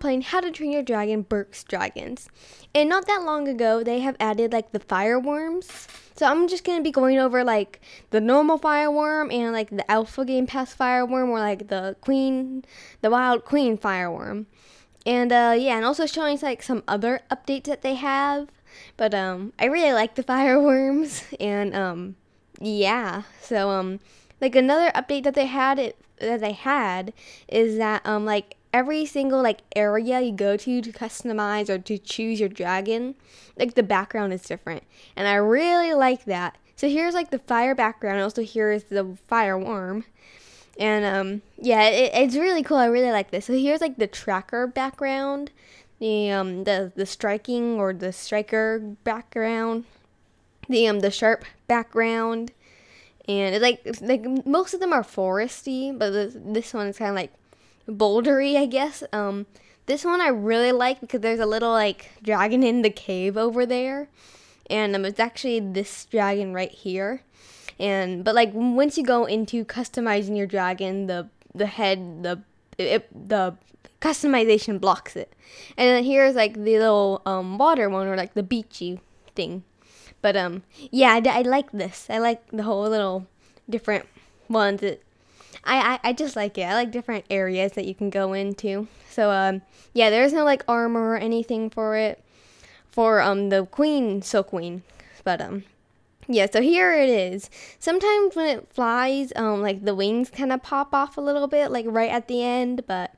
playing How to Train Your Dragon BERKS Dragons. And not that long ago, they have added like the fireworms. So I'm just going to be going over like the normal fireworm and like the alpha game pass fireworm, or like the wild queen fireworm. And yeah, and also showing like some other updates that they have. But I really like the fireworms, and yeah. So like another update that they had is that like every single like area you go to customize or to choose your dragon, like the background is different, and I really like that. So here's like the fire background, also here is the fireworm, and yeah, it's really cool. I really like this. So here's like the tracker background, the striking or the striker background, the sharp background, and it's like most of them are foresty, but this one is kind of like bouldery, I guess. This one I really like because there's a little like dragon in the cave over there, and it's actually this dragon right here. And but like once you go into customizing your dragon, the customization blocks it. And then here's like the little water one, or like the beachy thing. But yeah, I like this. I like the whole little different ones. I just like it. I like different areas that you can go into. So yeah, there's no like armor or anything for it, for the silk queen. But yeah, so here it is. Sometimes when it flies, like the wings kind of pop off a little bit, like right at the end. But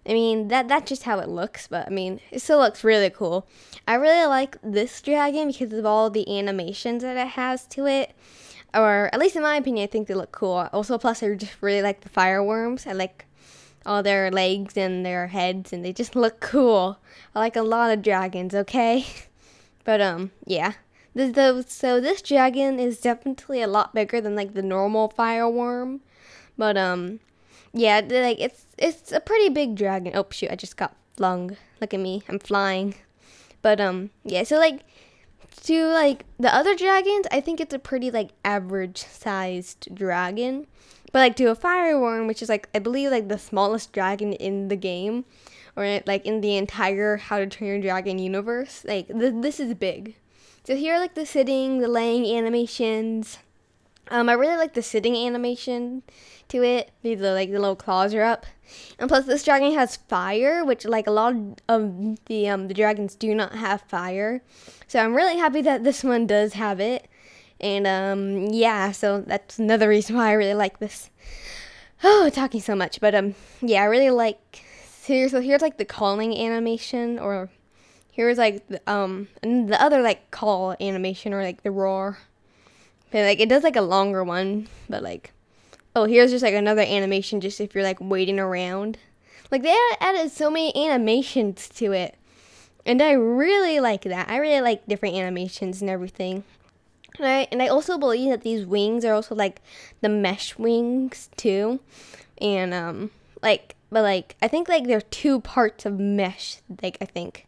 I mean, that's just how it looks. But I mean, it still looks really cool. I really like this dragon because of all the animations that it has to it. Or at least in my opinion, I think they look cool. Also, plus I just really like the fireworms. I like all their legs and their heads, and they just look cool. I like a lot of dragons, okay? But yeah. So this dragon is definitely a lot bigger than like the normal fireworm. But yeah, like it's a pretty big dragon. Oh shoot, I just got flung. Look at me, I'm flying. But yeah, so like to like the other dragons, I think it's a pretty like average sized dragon. But like to a fireworm, which is like I believe like the smallest dragon in the game, or like in the entire How to Train Your Dragon universe, like this is big. So here are like the sitting, the laying animations. I really like the sitting animation to it. The little claws are up, and plus this dragon has fire, which like a lot of the dragons do not have fire. So I'm really happy that this one does have it, and yeah. So that's another reason why I really like this. Oh, talking so much, but yeah, I really like. So here's like the calling animation, or here's like the other like call animation, or like the roar. But like it does like a longer one, but like, oh, here's just like another animation just if you're like waiting around. Like they added so many animations to it, and I really like that. I really like different animations and everything. And I also believe that these wings are also like the mesh wings too, and but like I think like there are two parts of mesh. Like I don't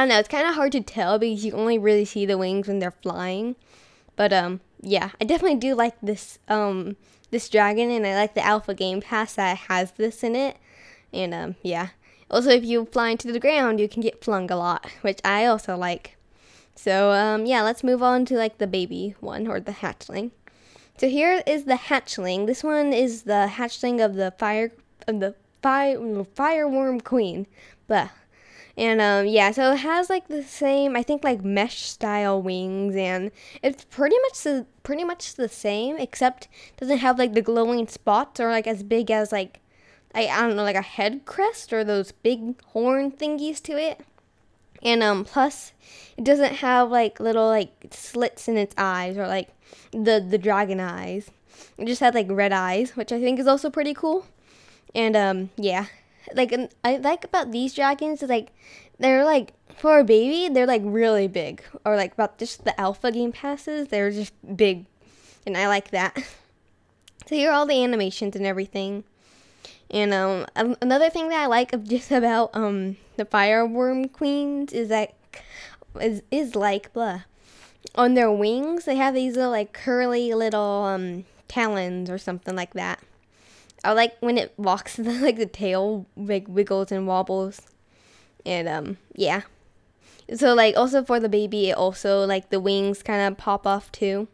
know. It's kind of hard to tell because you only really see the wings when they're flying. But yeah, I definitely do like this this dragon, and I like the alpha game pass that has this in it. And yeah. Also, if you fly into the ground, you can get flung a lot, which I also like. So yeah, let's move on to like the baby one, or the hatchling. So here is the hatchling. This one is the hatchling of the fireworm queen. Blah. And yeah, so it has like the same, I think, like mesh style wings, and it's pretty much the same, except it doesn't have like the glowing spots, or like as big as like I don't know, like a head crest or those big horn thingies to it. And plus it doesn't have like little like slits in its eyes, or like the dragon eyes. It just had like red eyes, which I think is also pretty cool. And yeah. Like I like about these dragons is like they're like, for a baby, they're like really big, or like about just the alpha game passes, they're just big, and I like that. So here are all the animations and everything. And another thing that I like of just about the fireworm queens is that is like blah, on their wings they have these little like curly little talons or something like that. I like when it walks, like the tail like wiggles and wobbles. And yeah. So like also for the baby, it also like the wings kind of pop off too,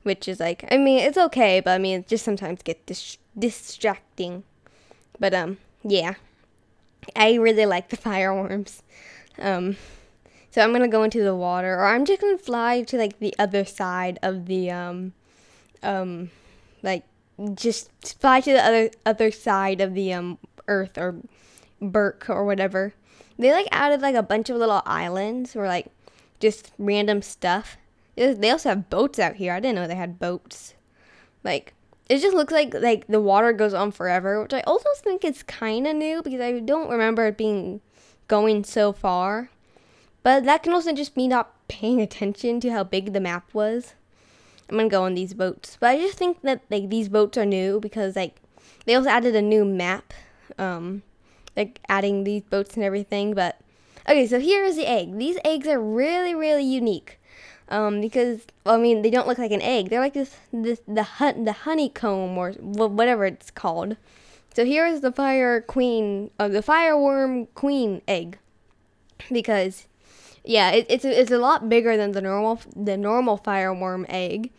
which is like, I mean, it's okay, but I mean, it just sometimes get distracting. But yeah, I really like the fireworms. So I'm gonna go into the water, or I'm just gonna fly to like the other side of the like just fly to the other side of the Earth or BERK or whatever. They like added like a bunch of little islands or like just random stuff. They also have boats out here. I didn't know they had boats. Like it just looks like the water goes on forever, which I also think is kind of new because I don't remember it being going so far. But that can also just be not paying attention to how big the map was. I'm gonna go on these boats, but I just think that like these boats are new because like they also added a new map, like adding these boats and everything. But okay, so here is the egg. These eggs are really, really unique, because well, I mean they don't look like an egg. They're like the honeycomb or whatever it's called. So here is the fire queen, the fireworm queen egg, because yeah, it's a lot bigger than the normal fireworm egg,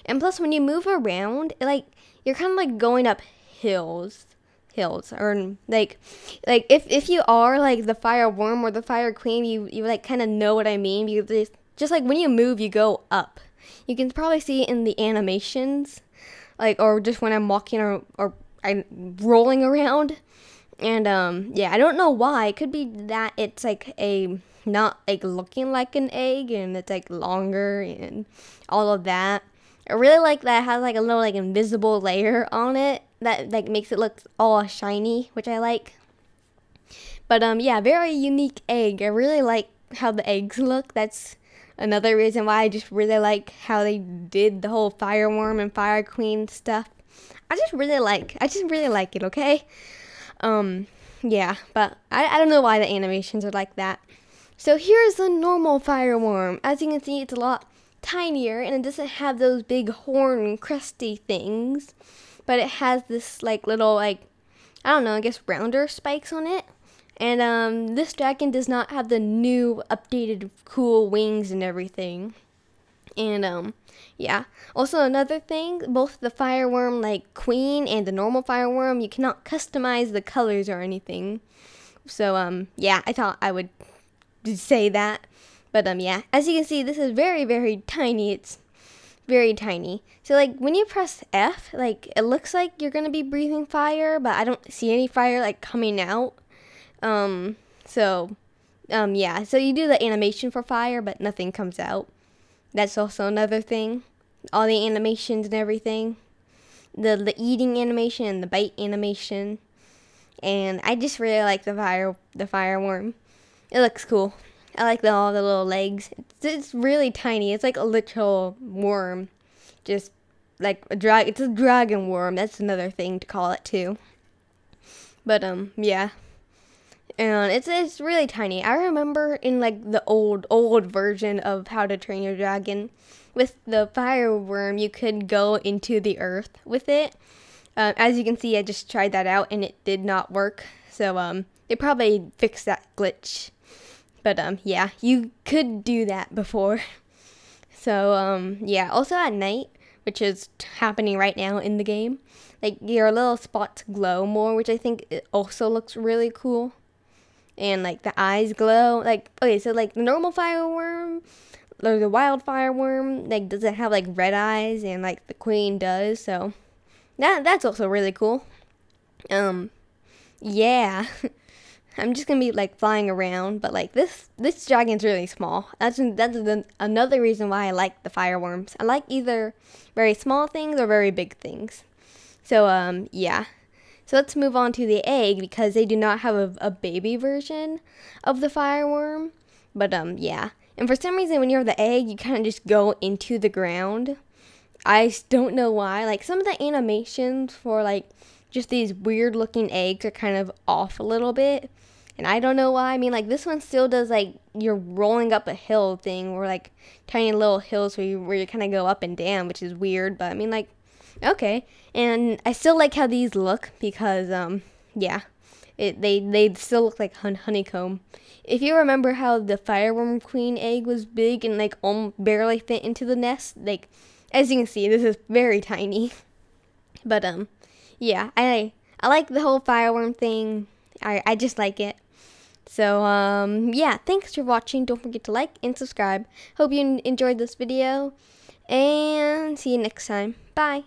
and plus when you move around, like you're kind of like going up hills, or like if you are like the fireworm or the fire queen, you like kind of know what I mean, because just like when you move, you go up. You can probably see it in the animations, like or just when I'm walking or I'm rolling around, and yeah, I don't know why. It could be that it's like a not like looking like an egg and it's like longer and all of that. I really like that it has like a little like invisible layer on it that like makes it look all shiny, which I like. But yeah, very unique egg. I really like how the eggs look. That's another reason why I just really like how they did the whole fireworm and fire queen stuff. I just really like it, okay? Yeah, but I don't know why the animations are like that. So here's the normal fireworm. As you can see, it's a lot tinier and it doesn't have those big horn crusty things, but it has this like little like, I don't know, I guess rounder spikes on it. And this dragon does not have the new updated cool wings and everything. And yeah, also another thing, both the fireworm like queen and the normal fireworm, you cannot customize the colors or anything. So yeah, I thought I would say that. But yeah, as you can see, this is very, very tiny. It's very tiny. So like when you press F, like it looks like you're gonna be breathing fire, but I don't see any fire like coming out. Yeah, so you do the animation for fire, but nothing comes out. That's also another thing. All the animations and everything. The eating animation and the bite animation. And I just really like the fireworm. It looks cool. I like all the little legs. It's really tiny. It's like a literal worm. Just like it's a dragon worm. That's another thing to call it too. But yeah. And it's really tiny. I remember in like the old version of How to Train Your Dragon, with the fireworm, you could go into the earth with it. As you can see, I just tried that out and it did not work. So they probably fixed that glitch. But yeah, you could do that before. So yeah, also at night, which is happening right now in the game, like your little spots glow more, which I think it also looks really cool. And like the eyes glow. Like, okay, so like the normal fireworm or the wild fireworm like doesn't have like red eyes, and like the queen does. So that's also really cool. Yeah. I'm just gonna be like flying around, but like this dragon's really small. That's another reason why I like the fireworms. I like either very small things or very big things. So yeah. So let's move on to the egg, because they do not have a baby version of the fireworm. But yeah. And for some reason when you're the egg, you kind of just go into the ground. I don't know why. Like some of the animations for like just these weird looking eggs are kind of off a little bit. And I don't know why. I mean, like this one still does like you're rolling up a hill thing, or like tiny little hills where you kind of go up and down, which is weird. But I mean, like, okay. And I still like how these look because yeah, they still look like honeycomb. If you remember how the fireworm queen egg was big and like barely fit into the nest, like as you can see, this is very tiny. But yeah, I like the whole fireworm thing. I just like it. So yeah, thanks for watching. Don't forget to like and subscribe. Hope you enjoyed this video, and see you next time. Bye.